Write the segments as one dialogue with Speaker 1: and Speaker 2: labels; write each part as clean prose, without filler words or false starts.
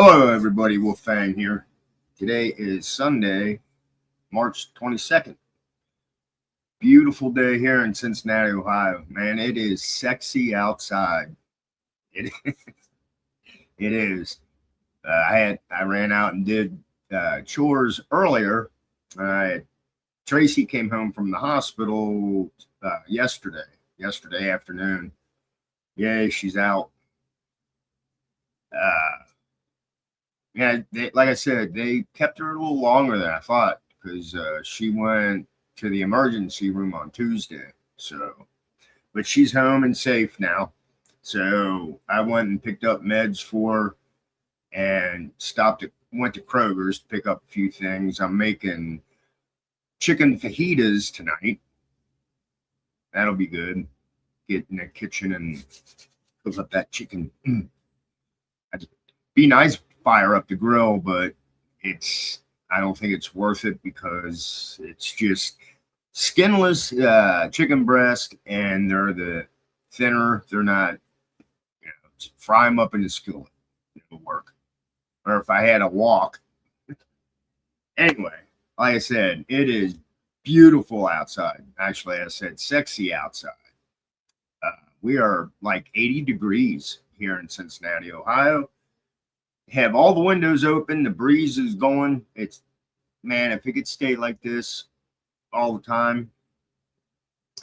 Speaker 1: Hello, everybody. Wolfang here. Today is Sunday, March 22nd. Beautiful day here in Cincinnati, Ohio. Man, it is sexy outside. It, it is. I ran out and did chores earlier. Tracy came home from the hospital yesterday afternoon. Yay, she's out. Yeah, like I said, they kept her a little longer than I thought because she went to the emergency room on Tuesday. But she's home and safe now. So I went and picked up meds for her and went to Kroger's to pick up a few things. I'm making chicken fajitas tonight. That'll be good. Get in the kitchen and cook up that chicken. Be nice. Fire up the grill, but I don't think it's worth it because it's just skinless chicken breast, and they're the thinner. They're not, fry them up in the skillet. It'll work. Or if I had a wok. Anyway, like I said, it is beautiful outside. Actually, I said sexy outside. We are like 80 degrees here in Cincinnati, Ohio. Have all the windows open. The breeze is going. Man, if it could stay like this all the time,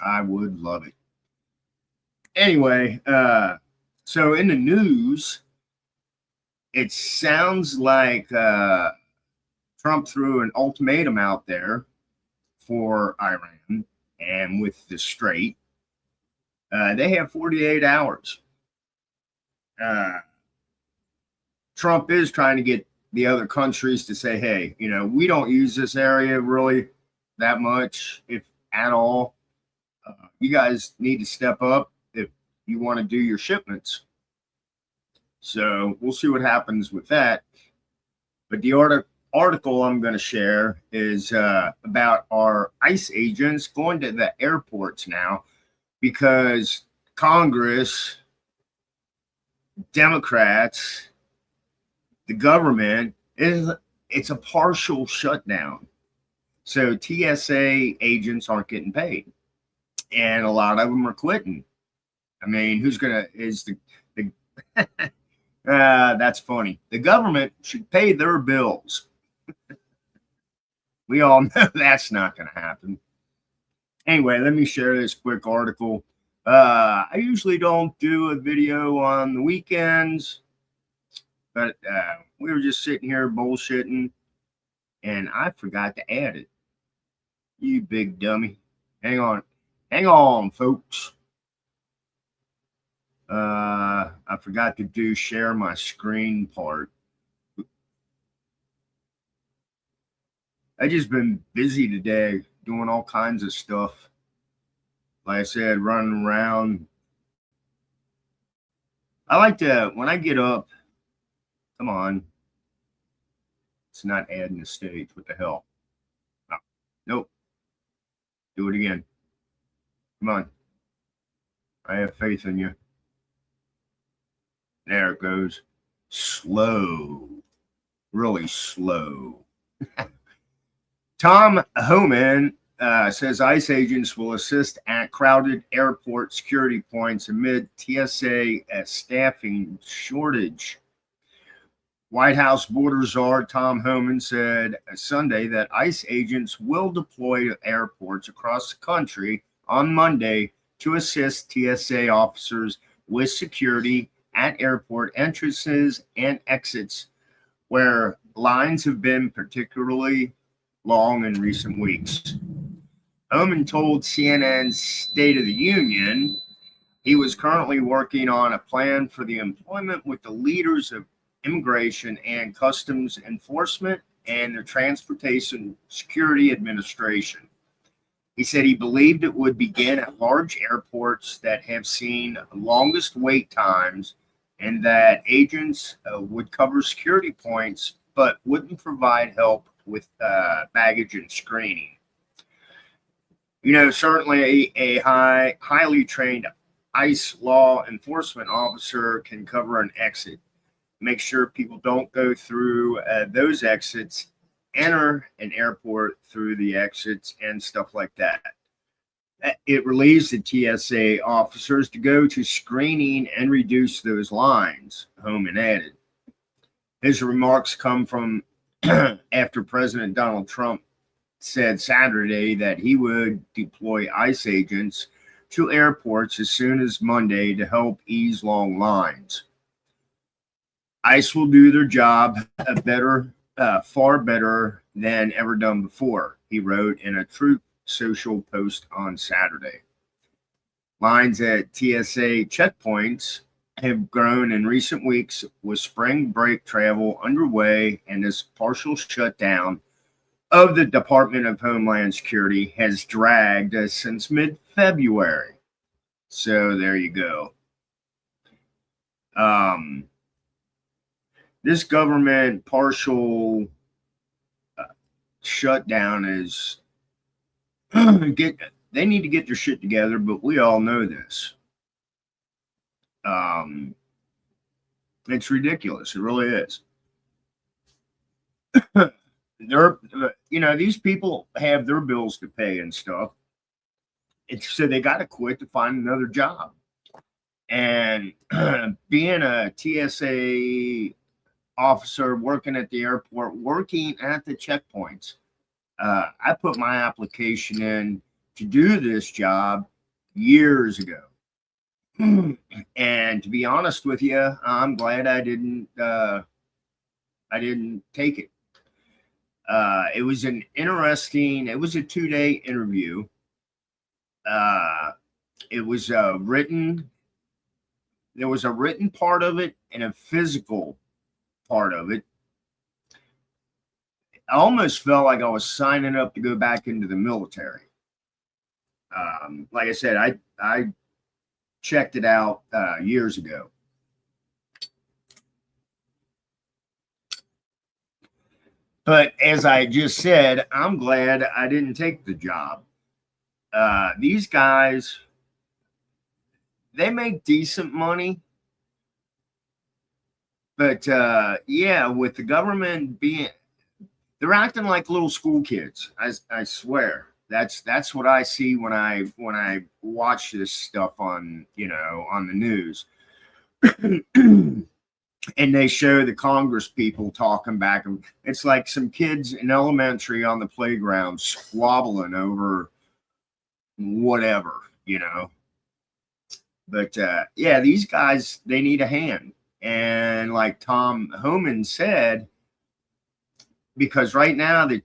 Speaker 1: I would love it. Anyway, so in the news, it sounds like Trump threw an ultimatum out there for Iran, and with the Strait, they have 48 hours. Trump is trying to get the other countries to say, hey, we don't use this area really that much, if at all. You guys need to step up if you want to do your shipments. So we'll see what happens with that. But the article I'm going to share is about our ICE agents going to the airports now because Congress, Democrats, the government it's a partial shutdown. So TSA agents aren't getting paid. And a lot of them are quitting. I mean, that's funny. The government should pay their bills. We all know that's not going to happen. Anyway, let me share this quick article. I usually don't do a video on the weekends. But we were just sitting here bullshitting, and I forgot to add it. You big dummy. Hang on, folks. I forgot to do share my screen part. I just been busy today doing all kinds of stuff. Like I said, running around. I like to, when I get up, come on. It's not adding the stage. What the hell? Oh, nope. Do it again. Come on. I have faith in you. There it goes. Slow. Really slow. Tom Homan says ICE agents will assist at crowded airport security points amid TSA staffing shortage. White House border czar Tom Homan said Sunday that ICE agents will deploy to airports across the country on Monday to assist TSA officers with security at airport entrances and exits where lines have been particularly long in recent weeks. Homan told CNN's State of the Union he was currently working on a plan for the employment with the leaders of Immigration and Customs Enforcement and the Transportation Security Administration. He said he believed it would begin at large airports that have seen longest wait times and that agents would cover security points but wouldn't provide help with baggage and screening. Certainly a highly trained ICE law enforcement officer can cover an exit. make sure people don't go through those exits, enter an airport through the exits and stuff like that. It relieves the TSA officers to go to screening and reduce those lines, Homan added. His remarks come from after President Donald Trump said Saturday that he would deploy ICE agents to airports as soon as Monday to help ease long lines. ICE will do their job far better than ever done before, he wrote in a Truth Social post on Saturday. Lines at TSA checkpoints have grown in recent weeks with spring break travel underway, and this partial shutdown of the Department of Homeland Security has dragged since mid-February. So there you go. This government partial shutdown is they need to get their shit together, but we all know this. It's ridiculous. It really is. These people have their bills to pay and stuff. So they got to quit to find another job. And being a TSA officer, working at the airport, working at the checkpoints, I put my application in to do this job years ago. And to be honest with you, I'm glad I didn't take it. It was a 2-day interview. It was there was a written part of it and a physical part of it. I almost felt like I was signing up to go back into the military. Like I said, I checked it out years ago. But as I just said, I'm glad I didn't take the job. These guys, they make decent money. But yeah, with the government they're acting like little school kids. I swear. That's what I see when I watch this stuff on the news. And they show the Congress people talking back, and it's like some kids in elementary on the playground squabbling over whatever, But yeah, these guys, they need a hand. And like Tom Homan said, because right now the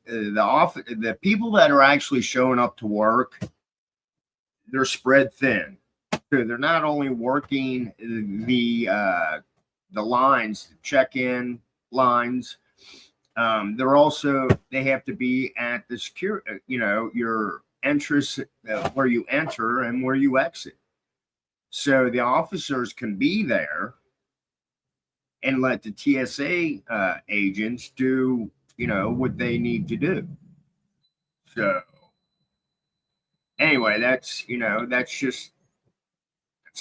Speaker 1: the people that are actually showing up to work, they're spread thin. So they're not only working the lines, the check-in lines, they have to be at the security, your entrance, where you enter and where you exit. So the officers can be there and let the TSA agents do, what they need to do. So anyway, that's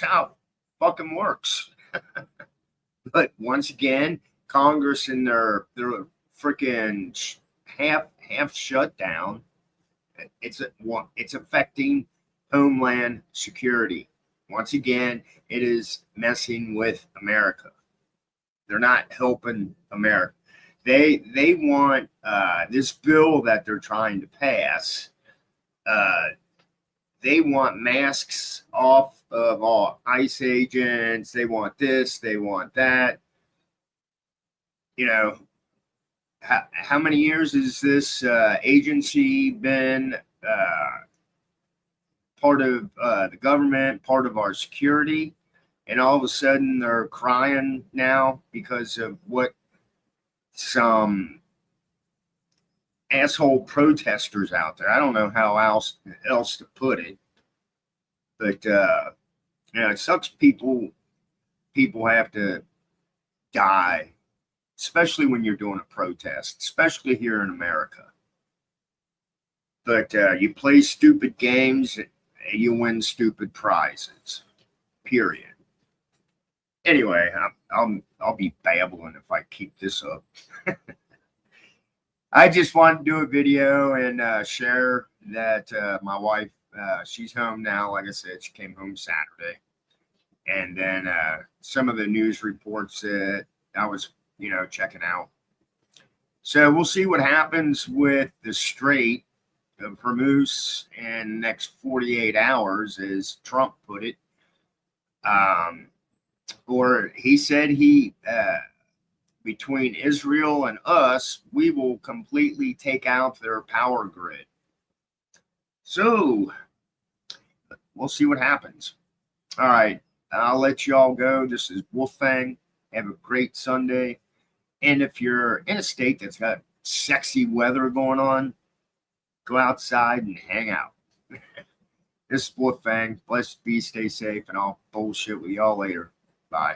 Speaker 1: how it fucking works. But once again, Congress and their freaking half shutdown, it's affecting Homeland Security. Once again, it is messing with America. They're not helping America. They want this bill that they're trying to pass. They want masks off of all ICE agents. They want this. They want that. How many years has this agency been part of the government, part of our security? And all of a sudden they're crying now because of what some asshole protesters out there. I don't know how else to put it, but it sucks. People have to die, especially when you're doing a protest, especially here in America. But you play stupid games, and you win stupid prizes. Period. Anyway, I'll be babbling if I keep this up. I just wanted to do a video and share that my wife, she's home now. Like I said, she came home Saturday. And then some of the news reports that I was, checking out. So we'll see what happens with the Strait of Hormuz in the next 48 hours, as Trump put it. Or he said between Israel and us, we will completely take out their power grid. So we'll see what happens. All right, I'll let you all go. This is Wolfang. Have a great Sunday. And if you're in a state that's got sexy weather going on, go outside and hang out. This is Wolfang. Blessed be, stay safe, and I'll bullshit with y'all later. Bye.